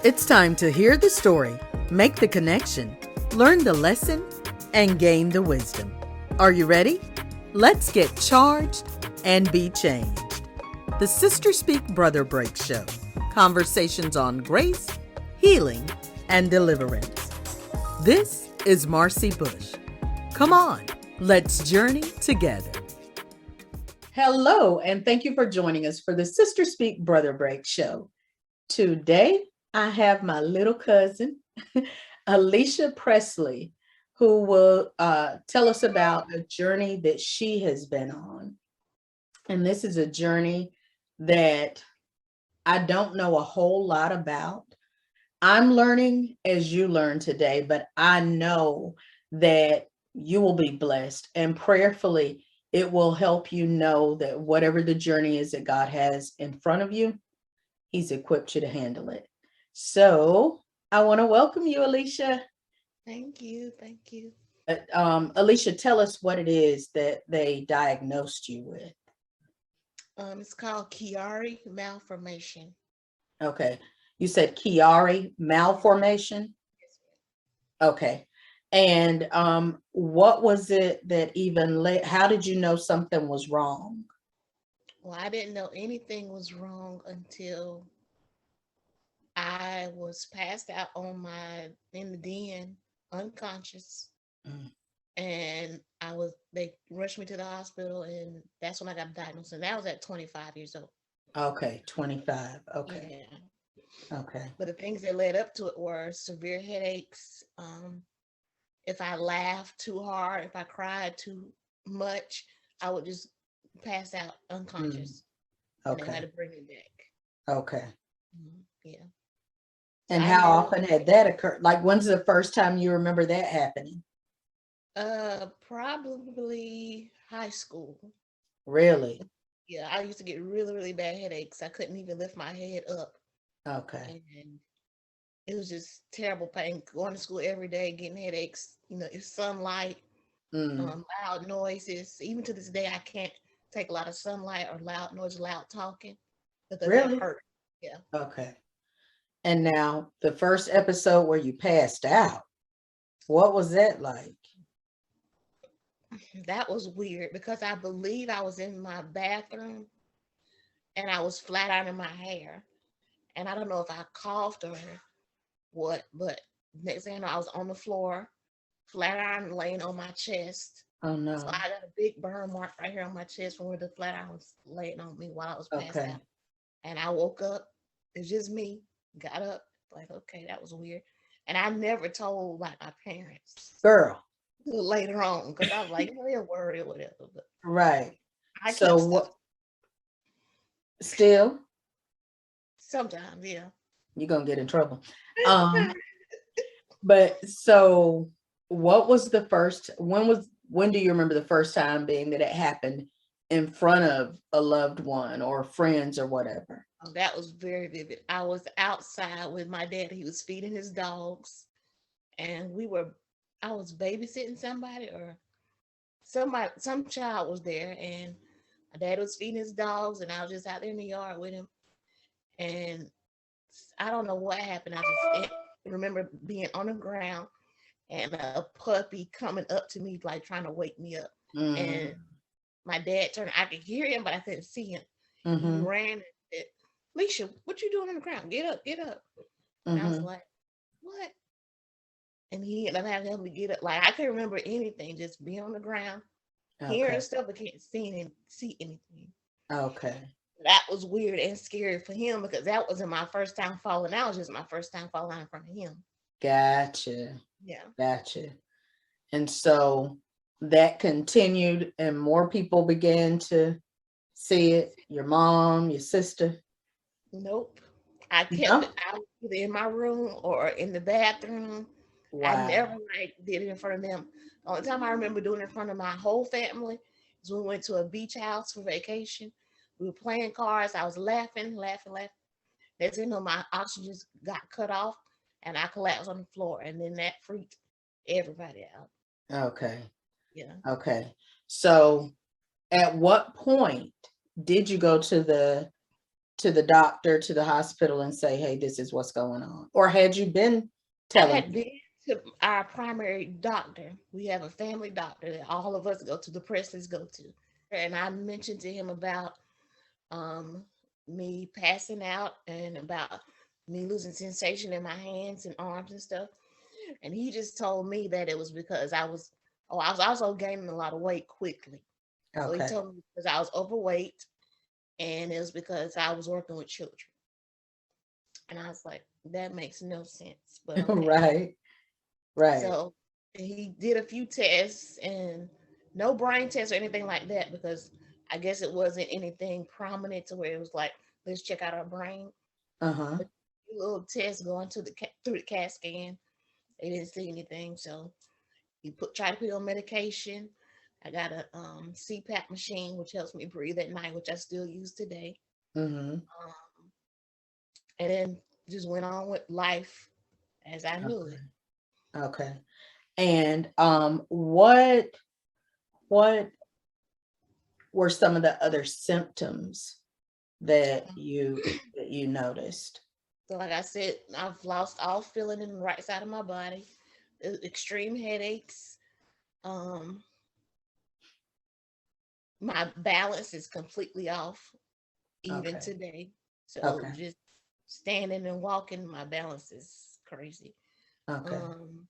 It's time to hear the story, make the connection, learn the lesson, and gain the wisdom. Are you ready? Let's get charged and be changed. The Sister Speak Brother Break Show. Conversations on grace, healing, and deliverance. This is Marcy Bush. Come on, let's journey together. Hello, and thank you for joining us for the Sister Speak Brother Break Show. Today, I have my little cousin, Alysha Pressley, who will tell us about a journey that she has been on. And this is a journey that I don't know a whole lot about. I'm learning as you learn today, but I know that you will be blessed, and prayerfully, it will help you know that whatever the journey is that God has in front of you, He's equipped you to handle it. So I want to welcome you, Alysha. Thank you. Thank you. Alysha, tell us what it is that they diagnosed you with. It's called Chiari malformation. Okay. You said Chiari malformation? Yes, ma'am. Okay. And what was it that even how did you know something was wrong? Well, I didn't know anything was wrong until I was passed out in the den, unconscious, Mm. and they rushed me to the hospital, and that's when I got diagnosed. And that was at 25 years old. Okay, 25. Okay. Yeah. Okay. But the things that led up to it were severe headaches. If I laughed too hard, if I cried too much, I would just pass out unconscious. And they had Okay. to bring me back. Okay. Yeah. So And I how never, often had that occurred? Like, when's the first time you remember that happening? probably high school. Really? Yeah, I used to get really, really bad headaches. I couldn't even lift my head up. Okay. And it was just terrible pain going to school every day, getting headaches. It's sunlight, Mm. loud noises. Even to this day, I can't take a lot of sunlight or loud noise, loud talking because it Really? hurt. Yeah. Okay. And now the first episode where you passed out, what was that like? That was weird because I believe I was in my bathroom and I was flat out in my hair. And I don't know if I coughed or what, but next thing I know, I was on the floor, flat iron laying on my chest. Oh So no. I got a big burn mark right here on my chest from where the flat iron was laying on me while I was passed Okay. out. And I woke up. It's just me. Got up. Like, okay, that was weird. And I never told like my parents Girl. later on because I was like, they're worried or whatever. But Right. I So kept stuff. what still Sometimes, yeah. you're gonna get in trouble. Um, but so what was the first when do you remember the first time being that it happened in front of a loved one or friends or whatever? Oh, that was very vivid. I was outside with my dad. He was feeding his dogs, and I was babysitting somebody or some child was there, and my dad was feeding his dogs, and I was just out there in the yard with him. And I don't know what happened. I just remember being on the ground and a puppy coming up to me, like trying to wake me up. And Mm. my dad turned, I could hear him, but I couldn't see him. He Mm-hmm. ran and said, Alicia, what you doing on the ground? Get up, get up. And I was Mm-hmm. like, what? And he ended up having to help me get up. Like I can't remember anything, just being on the ground, hearing Okay. stuff, but can't see anything. Okay. That was weird and scary for him because that wasn't my first time falling out. It was just my first time falling out in front of him. Gotcha. Yeah. Gotcha. And so that continued and more people began to see it. Your mom, your sister. Nope. I kept No? it out either in my room or in the bathroom. I never Wow. like did it in front of them. The only time I remember doing it in front of my whole family is when we went to a beach house for vacation. We were playing cards. I was laughing, laughing, laughing. Next thing you know, my oxygen just got cut off and I collapsed on the floor. And then that freaked everybody out. Okay. Yeah. Okay. So at what point did you go to to the doctor, to the hospital and say, hey, this is what's going on? Or had you been I telling had them? been to our primary doctor. We have a family doctor that all of us go to, the Presleys go to. And I mentioned to him about um, me passing out and about me losing sensation in my hands and arms and stuff. And he just told me that it was because I was also gaining a lot of weight quickly. So he Okay. told me because I was overweight and it was because I was working with children. And I was like, that makes no sense, but okay. Right. Right. So he did a few tests and no brain tests or anything like that because I guess it wasn't anything prominent to where it was like, let's check out our brain. Uh-huh. But a little test going to through the CAT scan, they didn't see anything. So he tried to put me on medication. I got a CPAP machine which helps me breathe at night, which I still use today. Mm-hmm. Um, and then just went on with life as I knew Okay. it. Okay. And what were some of the other symptoms that you noticed? So, like I said, I've lost all feeling in the right side of my body, extreme headaches. Um, my balance is completely off, even Okay. today. So, Okay. just standing and walking, my balance is crazy. Okay. Um,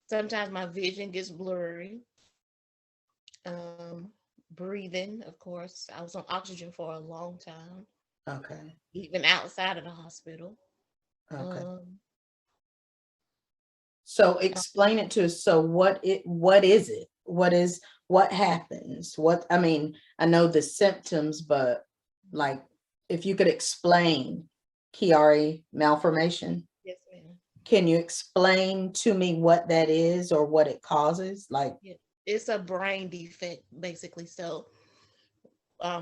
sometimes my vision gets blurry. Um, breathing, of course. I was on oxygen for a long time, Okay. even outside of the hospital. Okay. Um, So explain it to us. So what is it? What happens? I mean, I know the symptoms, but like if you could explain Chiari malformation, yes, ma'am. can you explain to me what that is or what it causes? Like, Yeah. It's a brain defect, basically. So,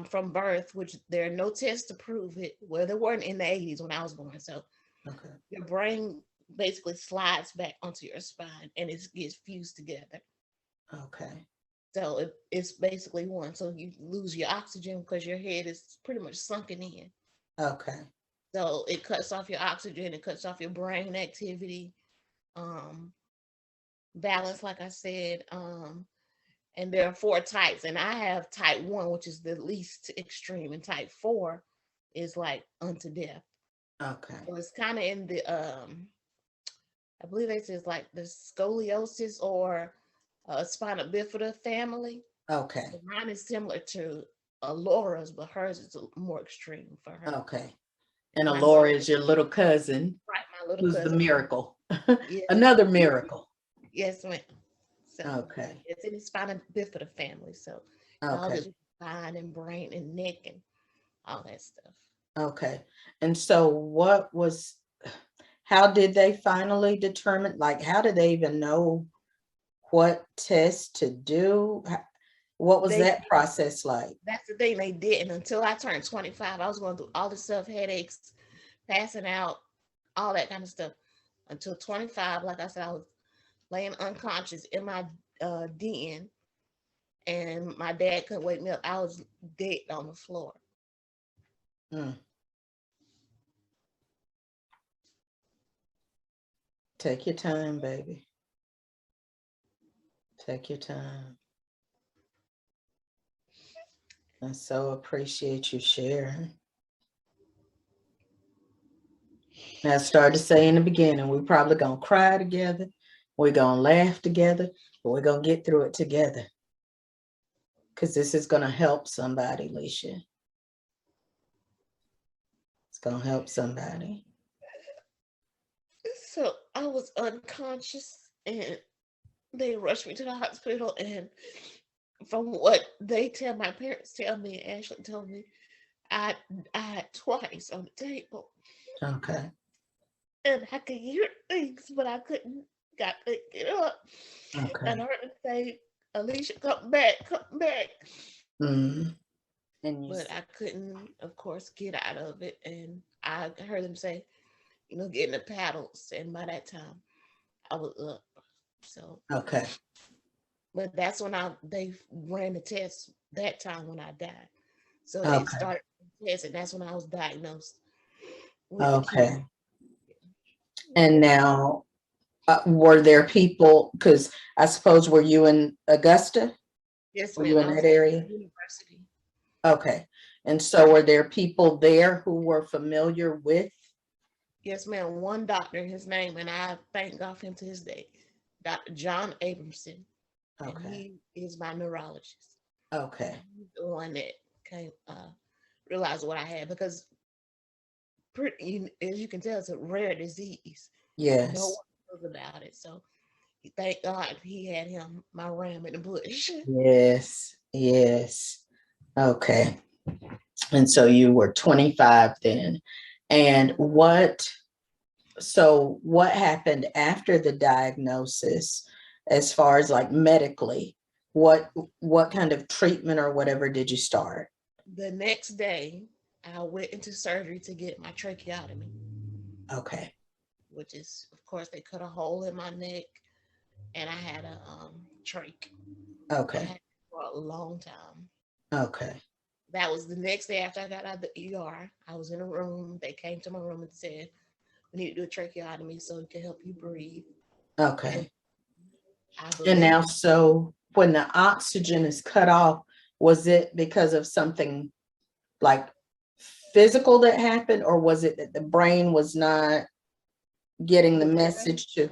from birth, which there are no tests to prove it. Well, there weren't in the 80s when I was born. So, okay, your brain basically slides back onto your spine and it gets fused together. okay, So, it's basically one. So, you lose your oxygen because your head is pretty much sunken in. okay, So, it cuts off your oxygen, it cuts off your brain activity, um, balance, like I said. And there are four types, and I have type 1, which is the least extreme, and type 4 is like unto death. okay, So it's kind of in the I believe they say it's like the scoliosis or spina bifida family. okay, So mine is similar to Laura's, but hers is more extreme for her. okay. And Mine's Alora is your little cousin, right, my little who's the cousin. miracle. Yes, Another miracle. yes, ma'am. So Okay, it's in the spina bifida family. So it's all okay, this spine and brain and neck and all that stuff. okay. And so how did they finally determine, like, how did they even know what test to do? What was They that process like? That's the thing, they didn't until I turned 25. I was going through all this stuff, headaches, passing out, all that kind of stuff. Until 25, like I said, I was laying unconscious in my den, and my dad couldn't wake me up. I was dead on the floor. Mm. Take your time, baby. Take your time. I so appreciate you sharing. And I started to say in the beginning, we're probably gonna cry together, we're gonna laugh together, but we're gonna get through it together. Because this is gonna help somebody, Alysha. It's gonna help somebody. So I was unconscious, and they rushed me to the hospital. And from what my parents tell me, Ashley told me, I died twice on the table. Okay. And I could hear things, but I couldn't. Got to get up, and Okay. I heard them say, "Alysha, come back, come back." Mm. And you But I couldn't, of course, get out of it. And I heard them say, get in the paddles. And by that time, I was up. So, okay. but that's when they ran the test that time when I died. So they Okay. started tests, and that's when I was diagnosed with the kidney. Okay. And now, were there people, because I suppose, were you in Augusta? Yes, Were you ma'am. in I was that at area? university. Okay. And so were there people there who were familiar with? Yes, ma'am. One doctor, his name, and I thank God for him to this day, Dr. John Abramson, and Okay. he is my neurologist. Okay. And he's the one that came realized what I had because, as you can tell, it's a rare disease. No Yes. one knows about it. So thank God he had him my ram in the bush. Yes. Yes. Okay. And so you were 25 then. And what happened after the diagnosis as far as like medically? What what kind of treatment or whatever did you start? The next day, I went into surgery to get my tracheotomy, Okay. which is, of course, they cut a hole in my neck, and I had a trach. I Okay. had it for a long time. Okay. That was the next day after I got out of the ER. I was in a room. They came to my room and said, "We need to do a tracheotomy so it can help you breathe." And Okay. I And now, believe, so when the oxygen is cut off, was it because of something like physical that happened, or was it that the brain was not getting the the message to?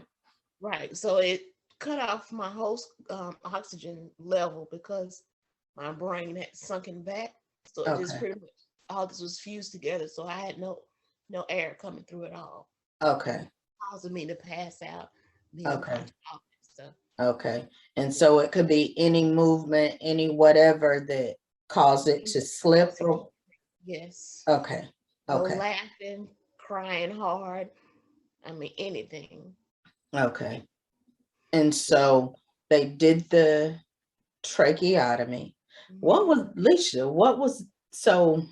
right. So it cut off my whole oxygen level because my brain had sunken back. So it just Okay. pretty much all this was fused together. So I had no air coming through at all, Okay. causing me to pass out, be Okay. unconscious, all that stuff. Okay. And so it could be any movement, any whatever that caused it to slip or, Yes. okay. No Okay. laughing, crying hard. I mean anything. Okay. And so they did the tracheotomy. What Mhm. was, Alicia, what was, so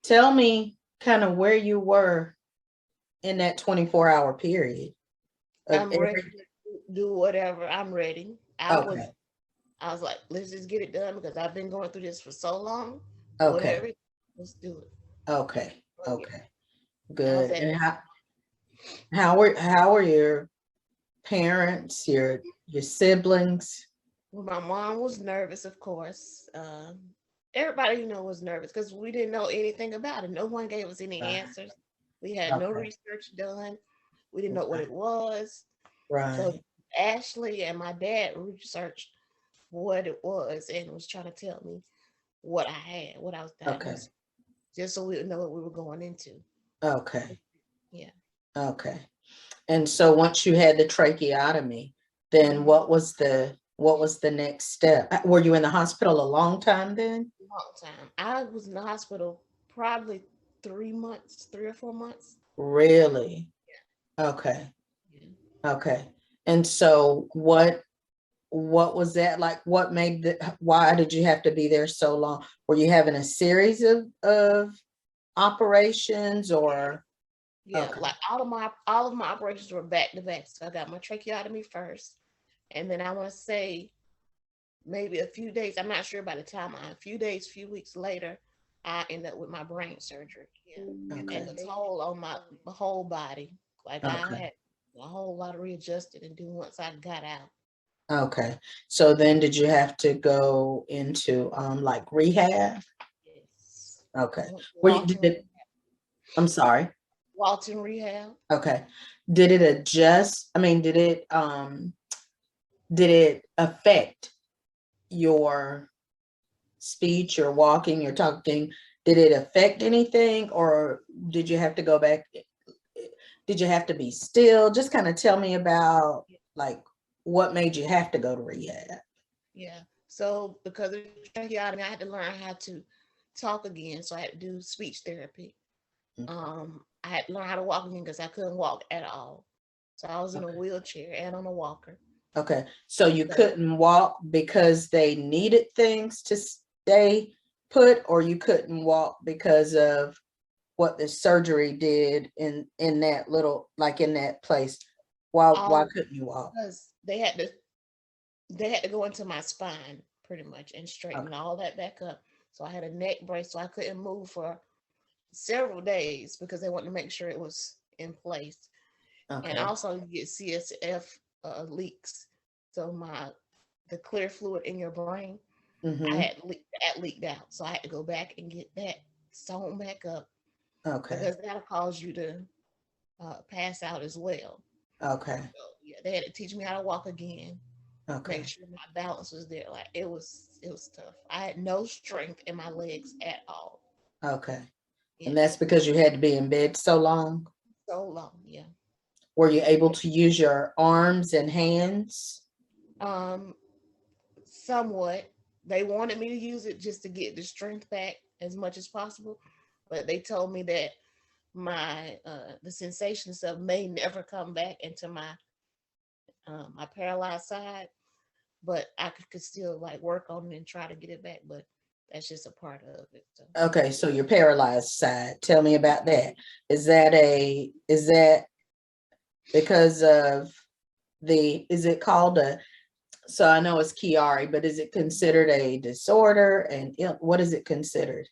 tell me kind of where you were in that 24-hour period of I'm ready every, to do whatever. I'm ready. okay. I was like, let's just get it done because I've been going through this for so long. Okay. Whatever, let's do it. Okay. Bring it. Okay. I was Good. at And how were your parents, your siblings? well, my mom was nervous, of course. Everybody was nervous because we didn't know anything about it. No one gave us any Right. answers. We had no Okay. research done. We didn't know what Right. it was. So Right. Ashley and my dad researched what it was and was trying to tell me what I had, what I was Okay. diagnosed, just so we would know what we were going into. Okay. Yeah. Okay. And so once you had the tracheotomy, then Mhm. what was the next step? Were you in the hospital a long time then? Long time. I was in the hospital probably 3 months, 3 or 4 months. Really? Okay. Yeah. Okay. And so what was that like? What made why did you have to be there so long? Were you having a series of operations or? Yeah, Okay. like all of my operations were back to back. So I got my tracheotomy first, and then I want to say maybe a few days. I'm not sure by the time. A few days, few weeks later, I ended up with my brain surgery. Yeah, and Okay. the toll on my whole body, like I Okay. had a whole lot of readjusted and do once I got out. Okay. So then did you have to go into like rehab? Yes, Okay. I went to Were you did it, I'm sorry. Walton Rehab. Okay. Did it adjust? I mean, did it affect your speech, your walking, your talking? Did it affect anything or did you have to go back? Did you have to be still? Just kind of tell me about like what made you have to go to rehab. Yeah. So because of the tracheotomy, I had to learn how to talk again. So I had to do speech therapy. I had to learn how to walk again because I couldn't walk at all. So I was in a Okay. wheelchair and on a walker. Okay. So you So couldn't walk because they needed things to stay put, or you couldn't walk because of what the surgery did in that little, like in that place. Why all couldn't you walk? because they had to go into my spine pretty much and straighten Okay. all that back up. So I had a neck brace, so I couldn't move for several days because they wanted to make sure it was in place. And Okay. also you get CSF leaks. So the clear fluid in your brain, Mm-hmm. that leaked out. So I had to go back and get that sewn back up Okay. because that'll cause you to pass out as well. Okay. So yeah, they had to teach me how to walk again, make Okay. sure my balance was there. Like it was tough. I had no strength in my legs at all. Okay. Yeah, And that's because you had to be in bed so long? so long. Yeah. Were you able to use your arms and hands? Um, somewhat. They wanted me to use it just to get the strength back as much as possible, but they told me that my the sensation stuff may never come back into my paralyzed side, but I could still like work on it and try to get it back. But that's just a part of it. So Okay, so your paralyzed side. Tell me about that. Is that because of is it called so I know it's Chiari, but is it considered a disorder, and what is it considered?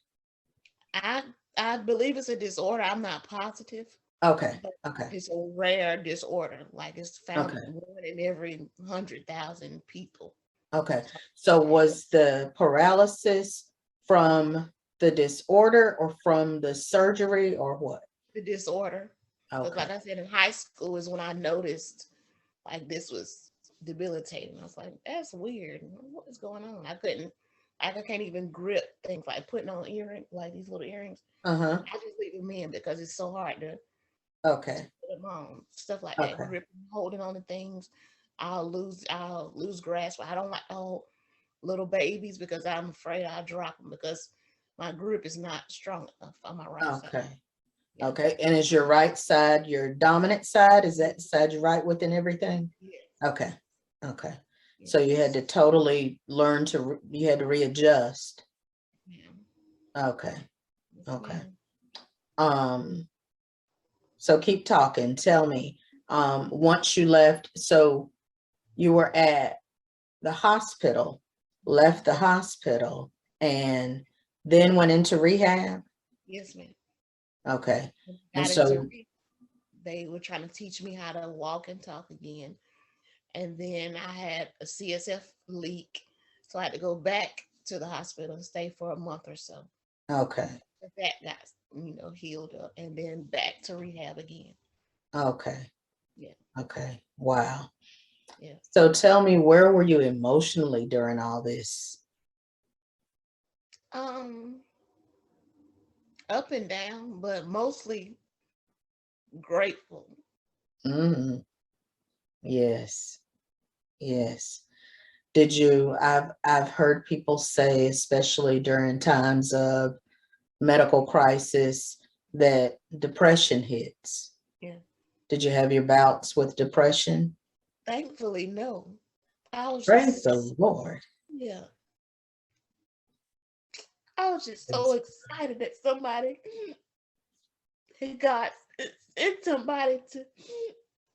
I I believe it's a disorder. I'm not positive, Okay, but okay, it's a rare disorder. Like it's found okay, one in every 100,000 people. okay. Something So like that. was the paralysis from the disorder or from the surgery or what? The disorder. Because Okay, like I said, in high school is when I noticed like this was debilitating. I was like, that's weird. What is going on? I can't even grip things like putting on earrings, like these little earrings. uh-huh, I just leave them in because it's so hard to okay, put them on. Stuff like that, okay, gripping, holding on to things. I'll lose grasp. I don't like to hold little babies because I'm afraid I'll drop them because my grip is not strong enough on my right side. okay, Yeah. okay. And is your right side your dominant side? Is that the side you're right with and everything? Yeah. Okay, okay. So you had Yes. to totally learn you had to readjust. Yeah. Okay, Yes, okay. ma'am. Um, so keep talking. Tell me, once you left, so you were at the hospital, left the hospital, and then went into rehab? Yes, ma'am. Okay. And Got into so, they were trying to teach me how to walk and talk again. And then I had a CSF leak. So I had to go back to the hospital and stay for a month or so. okay, But that got, healed up and then back to rehab again. okay, Yeah. okay. Wow. Yeah. So tell me, where were you emotionally during all this? Um, up and down, but mostly grateful. Mm, yes, yes. I've heard people say, especially during times of medical crisis, that depression hits. Yeah. Did you have your bouts with depression? Thankfully, no. I was Praise just, the Lord. yeah. I was just so Yes. excited that somebody God sent somebody to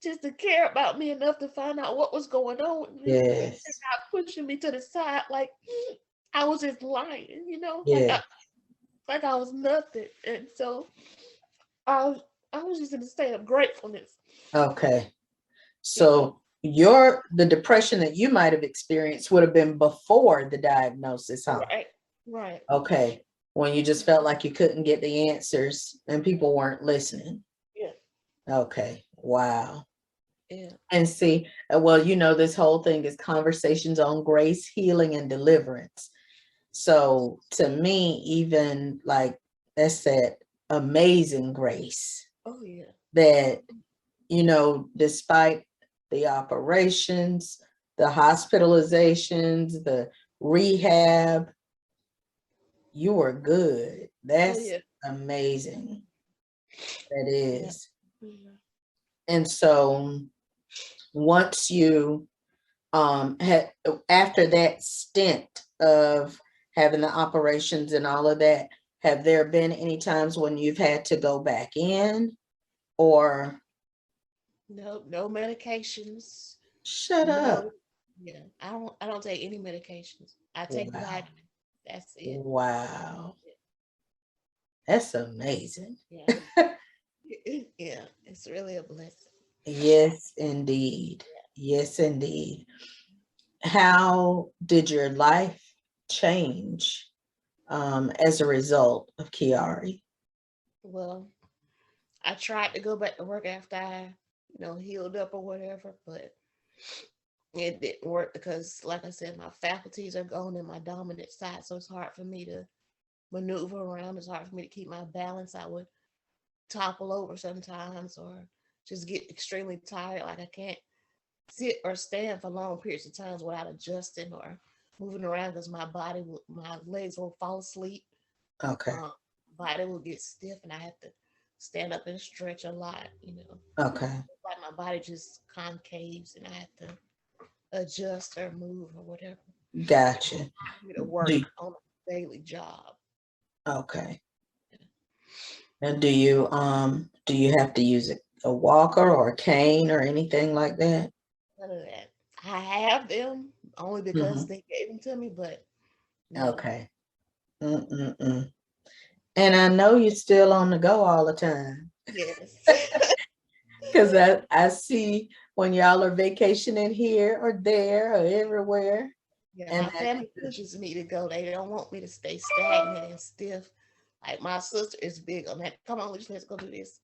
just to care about me enough to find out what was going on with me and Yes. not pushing me to the side like I was just lying, Yes. like I was nothing. And so I was I was just in a state of gratefulness. Okay. Yeah. So the depression that you might have experienced would have been before the diagnosis, huh? Right. Right. Okay. When you just felt like you couldn't get the answers and people weren't listening. Yeah. Okay. Wow. Yeah. And see, well, this whole thing is conversations on grace, healing, and deliverance. So to me, even like that's that amazing grace Oh yeah. that, despite the operations, the hospitalizations, the rehab, you were good. Oh That's yeah. amazing. That Yeah. is. Yeah. And so once you had after that stint of having the operations and all of that, have there been any times when you've had to go back in or No, no medications. shut up? No. Yeah. I don't take any medications. I take Wow. vitamins. That's it. Wow. That's amazing. Yeah. Yeah. It's really a blessing. Yes, indeed. Yes, indeed. How did your life change as a result of Chiari? Well, I tried to go back to work after I, healed up or whatever, but it didn't work because, like I said, my faculties are gone in my dominant side, so it's hard for me to maneuver around. It's hard for me to keep my balance. I would topple over sometimes or just get extremely tired. Like I can't sit or stand for long periods of times without adjusting or moving around because my legs will fall asleep. Okay. Um, Body will get stiff and I have to stand up and stretch a lot. Okay. Like my body just concaves and I have to adjust or move or whatever. Gotcha. To Do, work on a daily job. okay. And do you have to use a walker or a cane or anything like that? None of that. I have them only because Hmm. they gave them to me, but no. Okay. Mm-mm-mm. And I know you're still on the go all the time Yes. because I see when y'all are vacationing here or there or everywhere. Yeah, And my family pushes me to go. They don't want me to stay stagnant and stiff. Like my sister is big on that. Come on, let's go do this.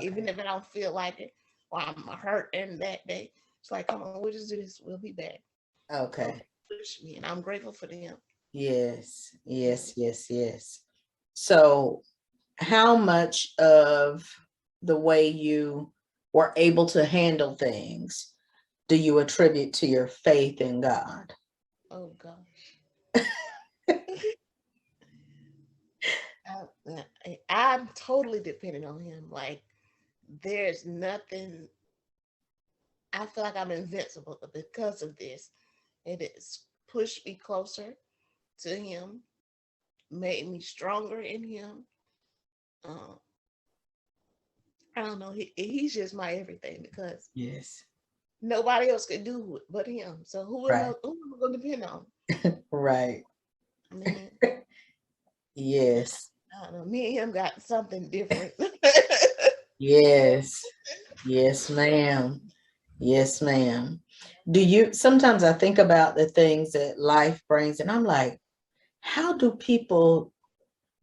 Even okay. if I don't feel like it or I'm hurt and that day, it's like, come on, we'll just do this. We'll be back. So Okay. they push me, and I'm grateful for them. Yes. Yeah. Yes. Yes. Yes. So how much of the way you were able to handle things do you attribute to your faith in God? Oh gosh. I'm totally dependent on him. Like there's nothing. I feel like I'm invincible because of this. It has pushed me closer to him, made me stronger in him. Um, I don't know. He's just my everything because Yes. nobody else could do it but him. So Right. who am I going to depend on? Right. I mean, Yes. I don't know. Me and him got something different. Yes. Yes, ma'am. Yes, ma'am. Do you sometimes I think about the things that life brings, and I'm like, how do people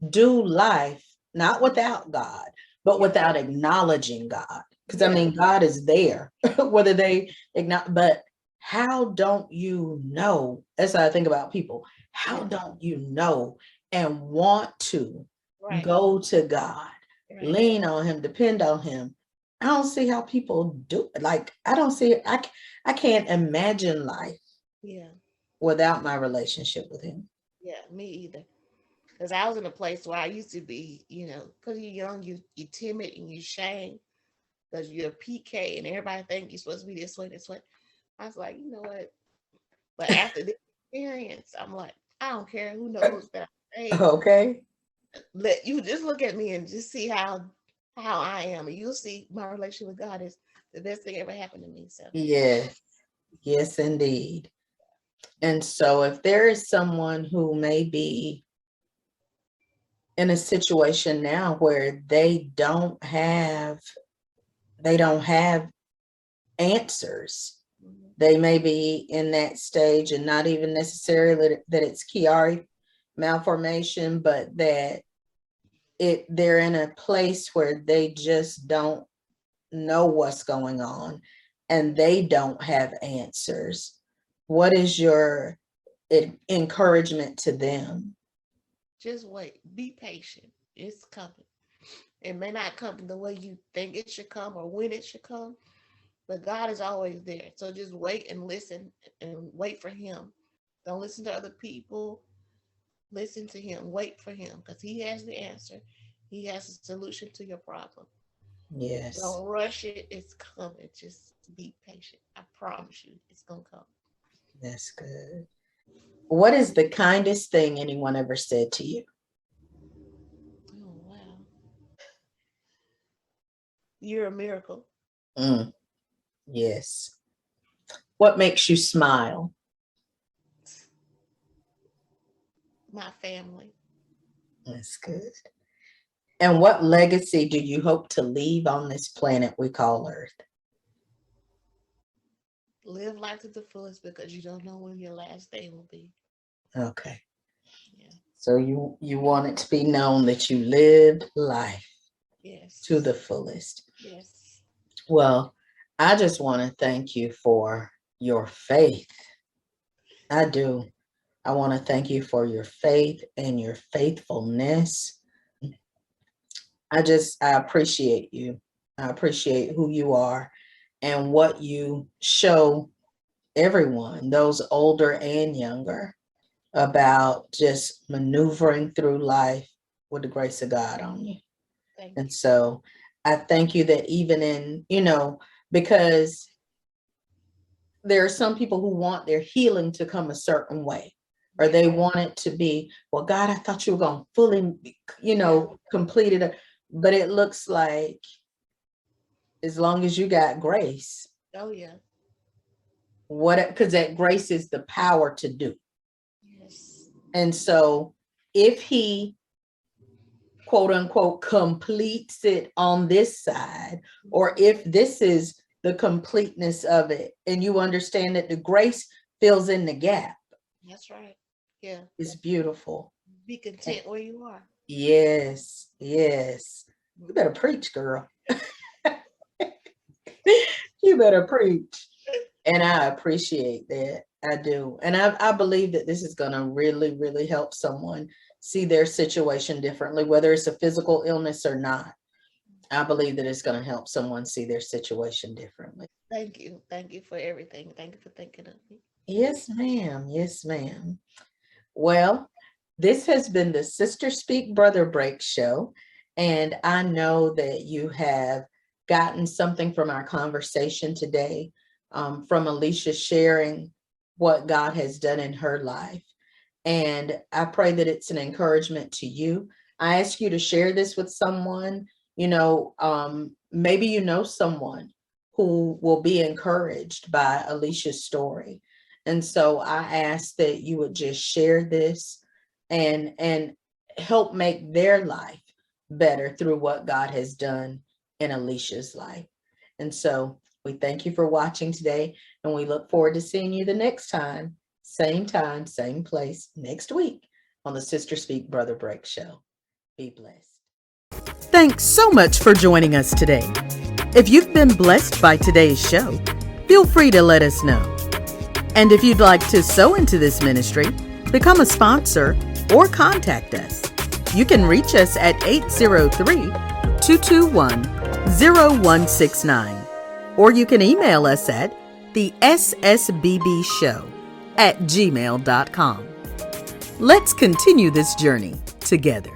do life not without God, but Yeah, without acknowledging God? Because I yeah, mean, God is there, whether they acknowledge, but how don't you know? That's how I think about people. How yeah. don't you know and want to Right, go to God, right. lean on Him, depend on Him? I don't see how people do it. Like, I don't see it. I can't imagine life Yeah, without my relationship with Him. yeah. Me either. Because I was in a place where I used to be, because you're young, you're timid and you're ashamed because you're a PK and everybody think you're supposed to be this way, this way. I was like, you know what? But after this experience, I'm like, I don't care who knows that I'm saved. Okay. Let you just look at me and just see how I am, and you'll see my relationship with God is the best thing ever happened to me. So Yes. Yes, indeed. And so if there is someone who may be in a situation now where they don't have answers, mhm. they may be in that stage and not even necessarily that it's Chiari malformation, but that they're in a place where they just don't know what's going on and they don't have answers. What is your encouragement to them? Just wait, be patient. It's coming. It may not come the way you think it should come or when it should come, but God is always there. So just wait and listen and wait for Him. Don't listen to other people. Listen to Him. Wait for Him because He has the answer. He has a solution to your problem. Yes, Don't rush it. It's coming. Just be patient. I promise you, it's gonna come. that's good. What is the kindest thing anyone ever said to you? Oh wow, you're a miracle. Mm, yes. What makes you smile? my family. That's good. And what legacy do you hope to leave on this planet we call Earth? Live life to the fullest because you don't know when your last day will be. Okay. Yeah. So you want it to be known that you lived life Yes. to the fullest. Yes. Well, I just want to thank you for your faith. I do. I want to thank you for your faith and your faithfulness. I appreciate you. I appreciate who you are and what you show everyone, those older and younger, about just maneuvering through life with the grace of God on you. Thank And you. so I thank you that even in, because there are some people who want their healing to come a certain way, or they want it to be, well, God, I thought you were going to fully, complete it. But it looks like as long as you got grace, Oh yeah. because that grace is the power to do. Yes. And so if he, quote unquote, completes it on this side, or if this is the completeness of it, and you understand that the grace fills in the gap, That's right. Yeah. it's beautiful. Be content where you are. Yes, yes. You better preach, girl. You better preach. And I appreciate that. I do. And I believe that this is going to really, really help someone see their situation differently, whether it's a physical illness or not. I believe that it's going to help someone see their situation differently. Thank you. Thank you for everything. Thank you for thinking of me. Yes, ma'am. Yes, ma'am. Well, this has been the Sister Speak Brother Break show. And I know that you have gotten something from our conversation today, from Alysha sharing what God has done in her life. And I pray that it's an encouragement to you. I ask you to share this with someone, maybe someone who will be encouraged by Alysha's story. And so I ask that you would just share this and help make their life better through what God has done in Alysha's life. And so we thank you for watching today, and we look forward to seeing you the next time, same place next week on the Sister Speak Brother Break show. Be blessed. Thanks so much for joining us today. If you've been blessed by today's show, feel free to let us know. And if you'd like to sow into this ministry, become a sponsor, or contact us, you can reach us at 803-221-0169. Or you can email us at the ssbbshow@gmail.com. Let's continue this journey together.